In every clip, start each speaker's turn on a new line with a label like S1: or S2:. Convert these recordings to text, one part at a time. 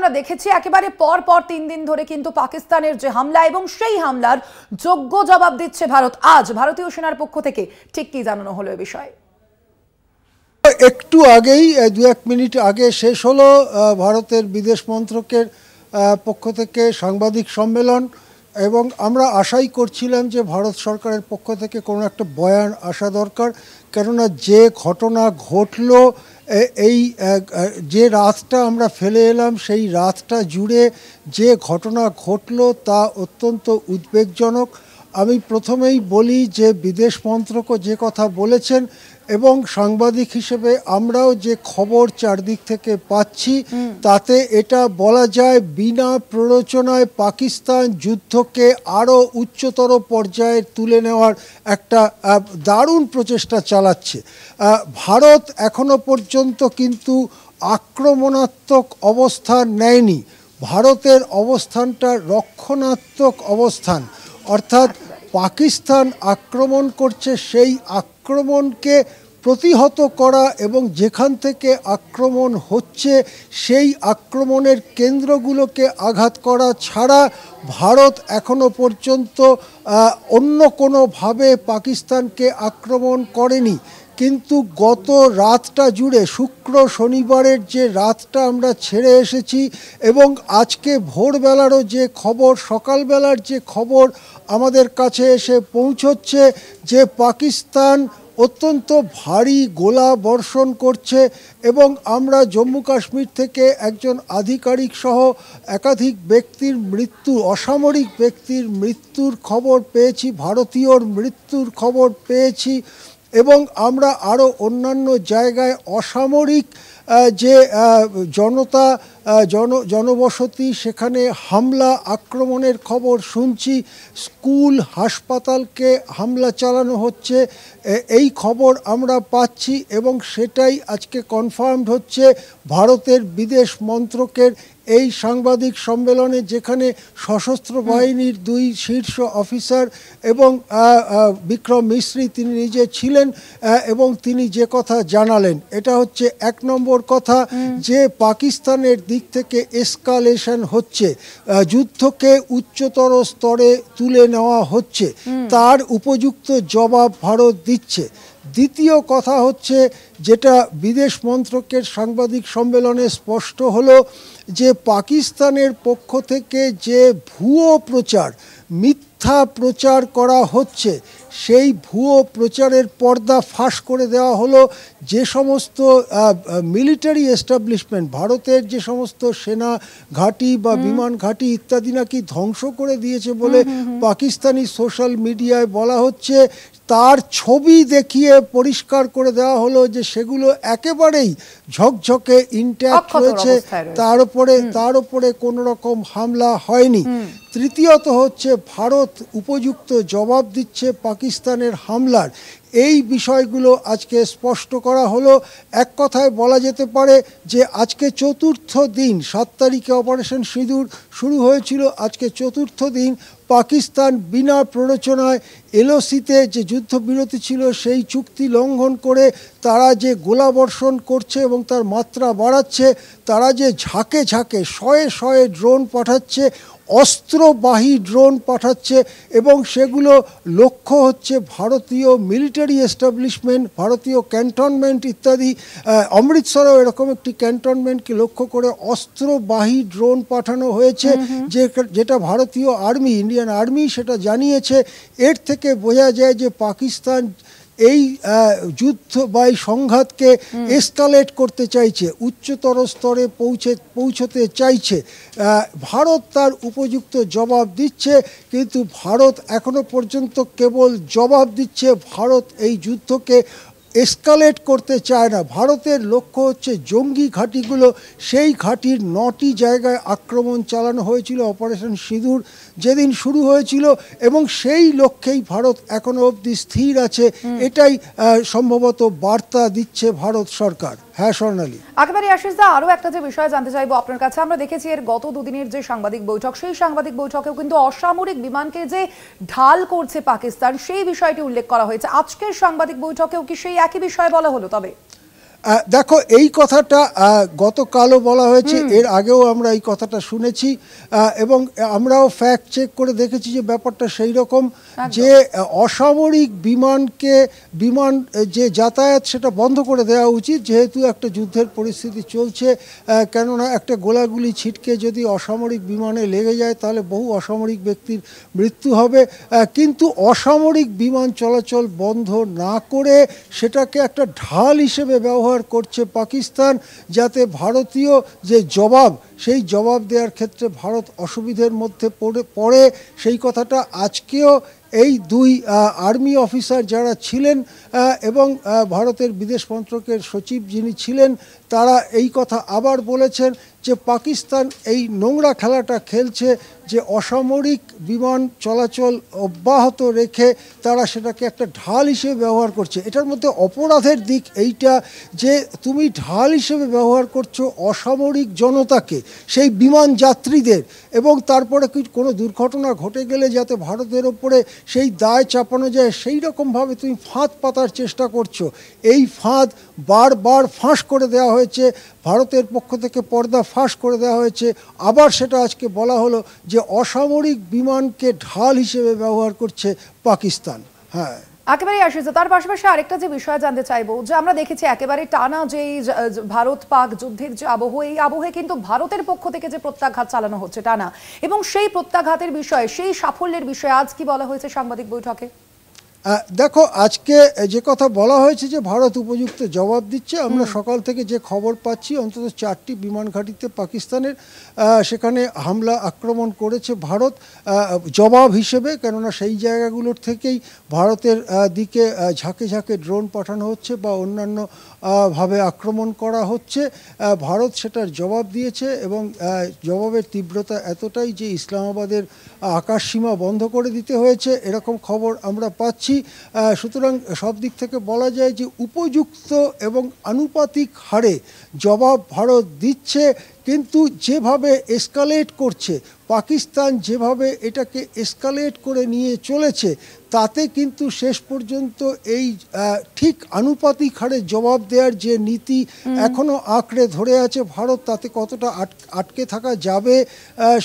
S1: আমরা দেখেছি একেবারে পর পর 3 দিন ধরে কিন্তু পাকিস্তানের যে হামলা এবং সেই হামলার যোগ্য জবাব দিচ্ছে ভারত। আজ ভারতীয় সেনার পক্ষ থেকে ঠিক কি জানানো হলো এই বিষয়ে?
S2: একটু আগেই 2-1 মিনিট আগে শেষ হলো ভারতের বিদেশ মন্ত্রকের পক্ষ থেকে সাংবাদিক সম্মেলন, এবং আমরা আশাই করছিলাম যে ভারত সরকারের পক্ষ থেকে কোনো একটা বয়ান আসা দরকার, কেননা যে ঘটনা ঘটল এই যে রাতটা আমরা ফেলে এলাম সেই রাতটা জুড়ে যে ঘটনা ঘটল তা অত্যন্ত উদ্বেগজনক। আমি প্রথমেই বলি যে বিদেশ মন্ত্রকও যে কথা বলেছেন এবং সাংবাদিক হিসেবে আমরাও যে খবর চারদিক থেকে পাচ্ছি তাতে এটা বলা যায় বিনা প্ররোচনায় পাকিস্তান যুদ্ধকে আরও উচ্চতর পর্যায়ে তুলে নেওয়ার একটা দারুণ প্রচেষ্টা চালাচ্ছে। ভারত এখনো পর্যন্ত কিন্তু আক্রমণাত্মক অবস্থান নেয়নি। ভারতের অবস্থানটা রক্ষণাত্মক অবস্থান, অর্থাৎ পাকিস্তান আক্রমণ করছে সেই আক্রমণকে প্রতিহত করা এবং যেখান থেকে আক্রমণ হচ্ছে সেই আক্রমণের কেন্দ্রগুলোকে আঘাত করা ছাড়া ভারত এখনো পর্যন্ত অন্য কোনোভাবে পাকিস্তানকে আক্রমণ করেনি। কিন্তু গত রাতটা জুড়ে শুক্র শনিবারের যে রাতটা আমরা ছেড়ে এসেছি এবং আজকে ভোরবেলারও যে খবর, সকালবেলার যে খবর আমাদের কাছে এসে পৌঁছচ্ছে যে পাকিস্তান অত্যন্ত ভারী গোলা বর্ষণ করছে এবং আমরা জম্মু কাশ্মীর থেকে একজন আধিকারিক সহ একাধিক ব্যক্তির মৃত্যু, অসামরিক ব্যক্তির মৃত্যুর খবর পেয়েছি, ভারতীয়র মৃত্যুর খবর পেয়েছি এবং আমরা আরও অন্যান্য জায়গায় অসামরিক যে জনবসতি সেখানে হামলা আক্রমণের খবর শুনছি। স্কুল হাসপাতালকে হামলা চালানো হচ্ছে এই খবর আমরা পাচ্ছি এবং সেটাই আজকে কনফার্মড হচ্ছে ভারতের বিদেশ মন্ত্রকের এই সাংবাদিক সম্মেলনে, যেখানে সশস্ত্র বাহিনীর 2 শীর্ষ অফিসার এবং বিক্রম মিশ্রি তিনি নিজে ছিলেন এবং তিনি যে কথা জানালেন এটা হচ্ছে 1 নম্বর কথা যে পাকিস্তানের দিক থেকে এসকালেশন হচ্ছে, যুদ্ধকে উচ্চতর স্তরে তুলে নেওয়া হচ্ছে, তার উপযুক্ত জবাব ভারত দিচ্ছে। দ্বিতীয় কথা হচ্ছে যেটা বিদেশ মন্ত্রকের সাংবাদিক সম্মেলনে স্পষ্ট হলো যে পাকিস্তানের পক্ষ থেকে যে ভুয়ো প্রচার, মিথ্যা প্রচার করা হচ্ছে সেই ভুয়ো প্রচারের পর্দা ফাঁস করে দেওয়া হলো। যে সমস্ত মিলিটারি এস্টাবলিশমেন্ট, ভারতের যে সমস্ত সেনা ঘাঁটি বা বিমান ঘাঁটি ইত্যাদি নাকি ধ্বংস করে দিয়েছে বলে পাকিস্তানি সোশ্যাল মিডিয়ায় বলা হচ্ছে, তার ছবি দেখিয়ে পরিষ্কার করে দেওয়া হলো যে সেগুলো একেবারেই ঝকঝকে ইনট্যাক্ট রয়েছে, তার উপরে কোনো রকম হামলা হয়নি। তৃতীয়ত হচ্ছে ভারত উপযুক্ত জবাব দিচ্ছে পাকিস্তানের হামলার। এই বিষয়গুলো আজকে স্পষ্ট করা হলো। এক কথায় বলা যেতে পারে যে আজকে চতুর্থ দিন, 7 তারিখে অপারেশন সিঁদুর শুরু হয়েছিল, আজকে চতুর্থ দিন পাকিস্তান বিনা প্ররোচনায় এলওসিতে যে যুদ্ধবিরতি ছিল সেই চুক্তি লঙ্ঘন করে তারা যে গোলাবর্ষণ করছে এবং তার মাত্রা বাড়াচ্ছে, তারা যে ঝাঁকে ঝাঁকে শয়ে শয়ে ড্রোন পাঠাচ্ছে, অস্ত্রবাহী ড্রোন পাঠাচ্ছে এবং সেগুলো লক্ষ্য হচ্ছে ভারতীয় মিলিটারি এস্টাবলিশমেন্ট, ভারতীয় ক্যান্টনমেন্ট ইত্যাদি। অমৃতসরেও এরকম একটি ক্যান্টনমেন্টকে লক্ষ্য করে অস্ত্রবাহী ড্রোন পাঠানো হয়েছে, যেটা ভারতীয় আর্মি, ইন্ডিয়ান আর্মি সেটা জানিয়েছে। এর থেকে বোঝা যায় যে পাকিস্তান এই যুদ্ধ বা এই সংঘাতকে এসকালেট করতে চাইছে, উচ্চতর স্তরে পৌঁছতে চাইছে। ভারত তার উপযুক্ত জবাব দিচ্ছে, কিন্তু ভারত এখনো পর্যন্ত কেবল জবাব দিচ্ছে, ভারত এই যুদ্ধকে এসকালেট করতে চায় না। ভারতের লক্ষ্য হচ্ছে জঙ্গি ঘাঁটিগুলো, সেই ঘাঁটির 9টি জায়গায় আক্রমণ চালানো হয়েছিল অপারেশন সিঁদুর যেদিন শুরু হয়েছিল এবং সেই লক্ষ্যেই ভারত এখনো অবধি স্থির আছে। এটাই সম্ভবত বার্তা দিচ্ছে ভারত সরকার। হ্যাঁ স্বর্ণালী,
S1: একেবারে আশিসদা, আরো একটা যে বিষয় জানতে চাইবো আপনার কাছে, আমরা দেখেছি এর গত 2 দিনের যে সাংবাদিক বৈঠক, সেই সাংবাদিক বৈঠকেও কিন্তু অসামরিক বিমানকে যে ঢাল করছে পাকিস্তান সেই বিষয়টি উল্লেখ করা হয়েছে। আজকের সাংবাদিক বৈঠকেও কি সেই একই বিষয় বলা হলো? তবে
S2: দেখো, এই কথাটা গতকালও বলা হয়েছে, এর আগেও আমরা এই কথাটা শুনেছি এবং আমরাও ফ্যাক্ট চেক করে দেখেছি যে ব্যাপারটা সেই রকম যে অসামরিক বিমান যে যাতায়াত সেটা বন্ধ করে দেওয়া উচিত, যেহেতু একটা যুদ্ধের পরিস্থিতি চলছে। কেননা একটা গোলাগুলি ছিটকে যদি অসামরিক বিমানে লেগে যায় তাহলে বহু অসামরিক ব্যক্তির মৃত্যু হবে। কিন্তু অসামরিক বিমান চলাচল বন্ধ না করে সেটাকে একটা ঢাল হিসেবে ব্যবহার করছে পাকিস্তান, যাতে ভারতীয় যে জবাব সেই জবাব দেওয়ার ক্ষেত্রে ভারত অসুবিধার মধ্যে পড়ে। সেই কথাটা আজকেও এই দুই আর্মি অফিসার যারা ছিলেন এবং ভারতের বিদেশ মন্ত্রকের সচিব যিনি ছিলেন, তারা এই কথা আবার বলেছেন যে পাকিস্তান এই নোংরা খেলাটা খেলছে, যে অসামরিক বিমান চলাচল অব্যাহত রেখে তারা সেটাকে একটা ঢাল হিসেবে ব্যবহার করছে। এটার মধ্যে অপরাধের দিক এইটা যে তুমি ঢাল হিসেবে ব্যবহার করছো অসামরিক জনতাকে, সেই বিমান যাত্রীদের, এবং তারপরে কোনো দুর্ঘটনা ঘটে গেলে যাতে ভারতের ওপরে সেই দায় চাপানো যায় সেই রকমভাবে তুমি ফাঁদ পাতার চেষ্টা করছো। এই ফাঁদ বারবার ফাঁস করে দেওয়া হয়েছে, ভারতের পক্ষ থেকে পর্দা ফাঁস করে দেওয়া হয়েছে। আবার সেটা আজকে বলা হলো যে অসামরিক বিমানকে ঢাল হিসেবে ব্যবহার করছে পাকিস্তান। হ্যাঁ,
S1: একেবারেই আসছে। তার পাশাপাশি আরেকটা যে বিষয় জানতে চাইবো, যে আমরা দেখেছি একেবারে টানা যে ভারত পাক যুদ্ধের যে আবহ, এই আবহে কিন্তু ভারতের পক্ষ থেকে যে প্রত্যাঘাত চালানো হচ্ছে টানা, এবং সেই প্রত্যাঘাতের বিষয়ে, সেই সাফল্যের বিষয়ে আজ কি বলা হয়েছে সাংবাদিক বৈঠকে?
S2: দেখো, আজকে যে কথা বলা হয়েছে যে ভারত উপযুক্ত জবাব দিচ্ছে। আমরা সকাল থেকে যে খবর পাচ্ছি অন্তত 4টি বিমান ঘাঁটিতে পাকিস্তানের সেখানে হামলা আক্রমণ করেছে ভারত জবাব হিসেবে। কেননা সেই জায়গাগুলোর থেকেই ভারতের দিকে ঝাঁকে ঝাঁকে ড্রোন পাঠানো হচ্ছে বা অন্যান্য ভাবে আক্রমণ করা হচ্ছে। ভারত সেটার জবাব দিয়েছে এবং জবাবের তীব্রতা এতটাই যে ইসলামাবাদের আকাশসীমা বন্ধ করে দিতে হয়েছে, এরকম খবর আমরা পাচ্ছি। সুতরাং সব দিক থেকে বলা যায় যে উপযুক্ত এবং আনুপাতিক হারে জবাব ভারত দিচ্ছে। কিন্তু যেভাবে এসকালেট করছে পাকিস্তান, যেভাবে এটাকে এসকালেট করে নিয়ে চলেছে, তাতে কিন্তু শেষ পর্যন্ত এই ঠিক আনুপাতিক হারে জবাব দেওয়ার যে নীতি এখনও আঁকড়ে ধরে আছে ভারত, তাতে কতটা আটকে থাকা যাবে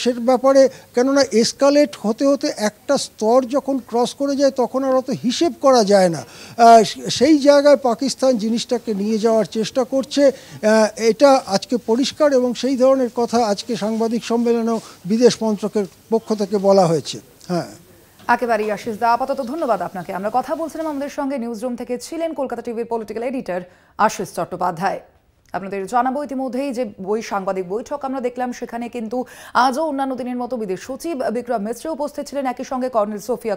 S2: সের ব্যাপারে। কেননা এসকালেট হতে হতে একটা স্তর যখন ক্রস করে যায় তখন আর অত হিসেব করা যায় না। সেই জায়গায় পাকিস্তান জিনিসটাকে নিয়ে যাওয়ার চেষ্টা করছে, এটা আজকে পরিষ্কার। এবং সেই ধরনের কথা আজকে সাংবাদিক সম্মেলনেও বিদেশ মন্ত্রকের পক্ষ থেকে বলা হয়েছে। হ্যাঁ,
S1: একেবারেই আশিস দা, আপাতত ধন্যবাদ আপনাকে। আমরা কথা বলছিলাম, আমাদের সঙ্গে নিউজ রুম থেকে ছিলেন কলকাতা টিভির পলিটিক্যাল এডিটর আশিস চট্টোপাধ্যায়। আপনাদের জানাবো ইতিমধ্যেই যে সাংবাদিক বৈঠক আমরা দেখলাম, সেখানে কিন্তু আজও অন্যান্য দিনের মতো বিদেশ সচিব বিক্রম মিশ্র উপস্থিত ছিলেন, একই সঙ্গে কর্নেল সোফিয়া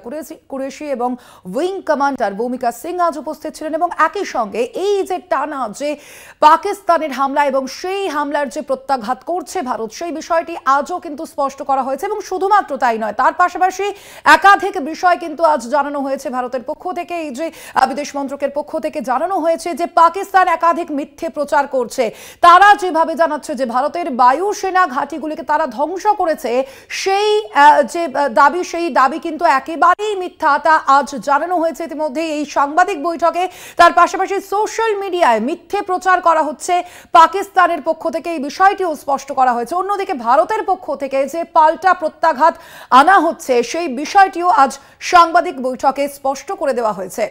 S1: কুরেশি এবং উইং কমান্ডার ভূমিকা সিং আজ উপস্থিত ছিলেন। এবং একই সঙ্গে এই যে টানা যে পাকিস্তানের হামলা এবং সেই হামলার যে প্রত্যাঘাত করছে ভারত, সেই বিষয়টি আজও কিন্তু স্পষ্ট করা হয়েছে। এবং শুধুমাত্র তাই নয়, তার পাশাপাশি একাধিক বিষয় কিন্তু আজ জানানো হয়েছে ভারতের পক্ষ থেকে। এই যে বিদেশ মন্ত্রকের পক্ষ থেকে জানানো হয়েছে যে পাকিস্তান একাধিক মিথ্যে প্রচার করছে। তারা যেভাবে জানাচ্ছে যে ভারতের বায়ুসেনা ঘাঁটিগুলিকে তারা ধ্বংস করেছে, সেই যে দাবি, সেই দাবি কিন্তু একেবারেই মিথ্যা, তা আজ জানানো হয়েছে ইতিমধ্যে এই সাংবাদিক বৈঠকে। তার পাশাপাশি সোশ্যাল মিডিয়ায় মিথ্যে প্রচার করা হচ্ছে পাকিস্তানের পক্ষ থেকে, এই বিষয়টিও স্পষ্ট করা হয়েছে। অন্যদিকে ভারতের পক্ষ থেকে যে পাল্টা প্রত্যাঘাত আনা হচ্ছে সেই বিষয়টিও আজ সাংবাদিক বৈঠকে স্পষ্ট করে দেওয়া হয়েছে।